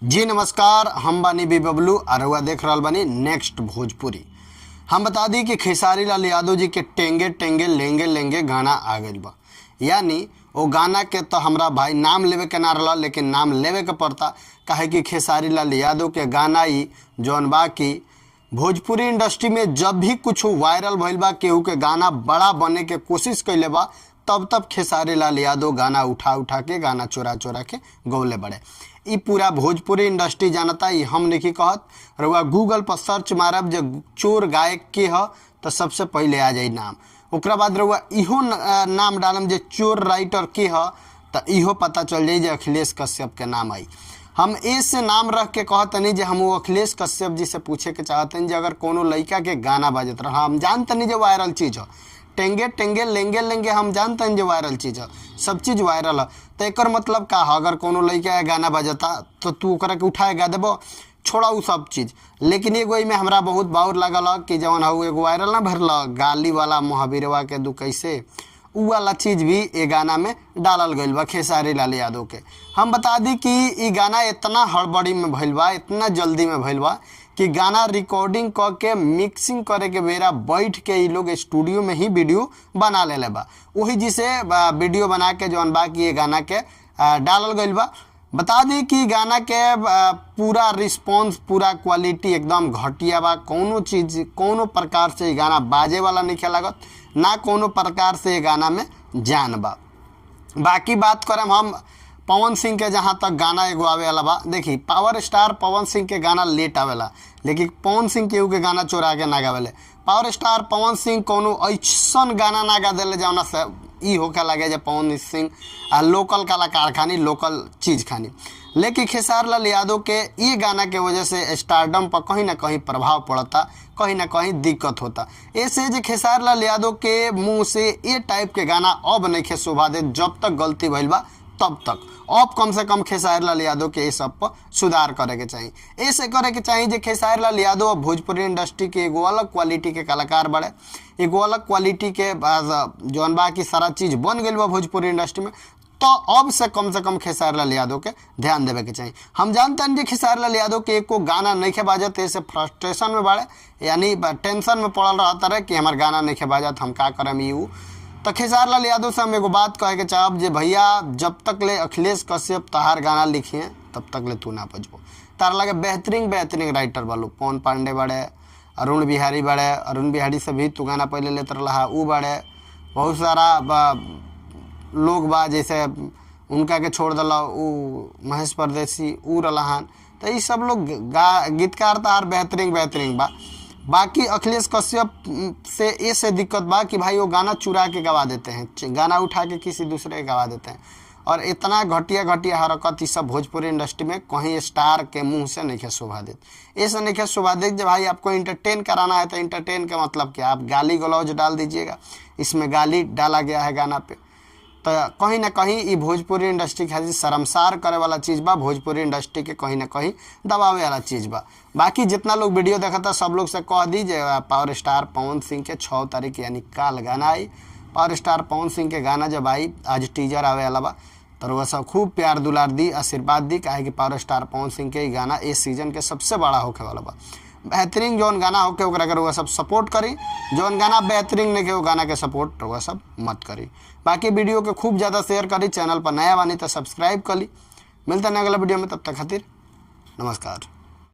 जी नमस्कार, हम बानी बी बबलू और देख रहा बानी नेक्स्ट भोजपुरी। हम बता दी कि खेसारी लाल यादव जी के टेंगे टेंगे लेंगे लेंगे गाना आ गई बा। यानी वो गाना के तो हमरा भाई नाम लेवे के ना रहा, लेकिन नाम लेवे के पड़ता काहे कि खेसारी लाल यादव के गाना ही जौन बा की भोजपुरी इंडस्ट्री में जब भी कुछ वायरल भइल बा, केहू के गाना बड़ा बने के कोशिश कैले बा, तब खेसारी लाल यादव गाना उठा उठा के गाना चोरा चोरा के गौले बड़े। ई पूरा भोजपुरी इंडस्ट्री जानता, ई हम नहीं कहत। रउआ गूगल पर सर्च मारब जे चोर गायक के ह तो सबसे पहले आ जाई नाम। ओकरा बाद रउआ इहो नाम डालम जे चोर राइटर के ह तो इहो पता चल जाई जे अखिलेश कश्यप के नाम आई। हम ऐसे नाम रख के कहतनी जे हम वो अखिलेश कश्यप जी से पूछे के चाहतनी जे अगर कोनो लड़का के गाना बजत रहा, हम जानतनी जे वायरल चीज़ है, टेंगे टेंगे लेंगे लेंगे हम जानते हैं जो वायरल चीज़ है, सब चीज़ वायरल है। तो एक मतलब का है, अगर कोनो लड़का गाना बजता तो तू ओकरा के उठाए गा देबो, छोड़ा उ सब चीज़। लेकिन एगो में हमरा बहुत बाउर लगल कि जौन है एगो वायरल ना भरल गाली वाला महावीरवा के दू कैसे, उ वाला चीज़ भी ये गाना में डालल गई बा खेसारी लाल यादव के। हम बता दी कि ये गाना इतना हड़बड़ी में भइल बा, इतना जल्दी में भइल बा कि गाना रिकॉर्डिंग क के मिक्सिंग करे के बेरा बैठ के ये लोग स्टूडियो में ही वीडियो बना ले बा। वही जिसे वीडियो बना के जौन बा कि ये गाना के डालल गई बा। बता दी कि गाना के पूरा रिस्पॉन्स, पूरा क्वालिटी एकदम घटिया बा। कोनो चीज़ कोनो प्रकार से ये गाना बाजे वाला नहीं लागत, ना कोनो प्रकार से ये गाना में जान बा। बाकी बात करम हम पवन सिंह के, जहाँ तक गाना एगो आवेला बा, देखी पावर स्टार पवन सिंह के गाना लेट आवेला, लेकिन पवन सिंह केहू के गाना चोरा के ना गावेले। पावर स्टार पवन सिंह कोनो ऐसन गाना ना गा देले जौना से ई होके लगे जे पवन सिंह लोकल कलाकार खानी, लोकल चीज़ खानी। लेकिन खेसारी लाल यादव के ये गाना के वजह से स्टारडम पर कहीं ना कहीं प्रभाव पड़ता, कहीं ना कहीं दिक्कत होता। ऐसे जे खेसारी लाल यादव के मुँह से ये टाइप के गाना अब नहीं शोभा दे, जब तक गलती भइल बा तब तक। अब कम से कम खेसारी लाल यादव के ये सब पर सुधार करे के चाहिए। ऐसे करे के चाहिए जे खेसारी लाल यादव भोजपुरी इंडस्ट्री के एगो अलग क्वालिटी के कलाकार बड़े, एगो अलग क्वालिटी के जौन बा की सारा चीज़ बन गई बा भोजपुरी इंडस्ट्री में। तो अब से कम खेसारी लाल यादव के ध्यान देवे के चाहिए। हम जानते हैं कि खेसारी लाल यादव के एको गाना नहीं खे बाजत, ऐसे फ्रस्ट्रेशन में बाड़े, यानी टेंशन में पड़ल रहता रहे कि हमार गाना नहीं खे बाजत, हम का करम यू। तो खेसारी लाल यादव से हम एगो बात कहे के चाहब जे भैया, जब तक ले अखिलेश कश्यप तहार गाना लिखिए तब तक ले तू ना बजबो। तार लगे बेहतरीन राइटर बालू, पवन पांडे बड़े, अरुण बिहारी बड़े, अरुण बिहारी से भी तू गाना पहले लेते रहा, ऊ बड़े, बहुत सारा लोग बा, जैसे उनका के छोड़ दिला ऊ महेश परदेसी, ऊ रलाहान। तो ये सब लोग गीतकार तार बेहतरीन बा। बाकी अखिलेश कश्यप से ऐसे दिक्कत बा कि भाई वो गाना चुरा के गवा देते हैं, गाना उठा के किसी दूसरे के गवा देते हैं। और इतना घटिया हरकत इस सब भोजपुरी इंडस्ट्री में कहीं स्टार के मुंह से नहीं शोभा देते। ऐसे नहीं शोभा देते जब भाई आपको इंटरटेन कराना है तो इंटरटेन का मतलब क्या, आप गाली गलौज डाल दीजिएगा, इसमें गाली डाला गया है गाना पे। तो कहीं ना कहीं ये भोजपुरी इंडस्ट्री खातिर शर्मसार करे वाला चीज़ बा, भोजपुरी इंडस्ट्री के कहीं ना कहीं दबावे वाला चीज़ बा। बाकी जितना लोग वीडियो देखता सब लोग से कह दीजिए पावर स्टार पवन सिंह के 6 तारीख यानी काल गाना आई। पावर स्टार पवन सिंह के गाना जब आई, आज टीजर आवे वाला बा, तो वह सब खूब प्यार दुलार दी, आशीर्वाद दी, काहे कि पावर स्टार पवन सिंह के गाना इस सीजन के सबसे बड़ा होके वाला बा। बेहतरीन जौन गाना होके ओकरा अगर वह सब सपोर्ट करी, जौन गाना बेहतरीन नहीं के वो गाना के सपोर्ट वह सब मत करी। बाकी वीडियो के खूब ज़्यादा शेयर करी, चैनल पर नया बानी तो सब्सक्राइब करी। मिलते हैं अगला वीडियो में, तब तक खातिर नमस्कार।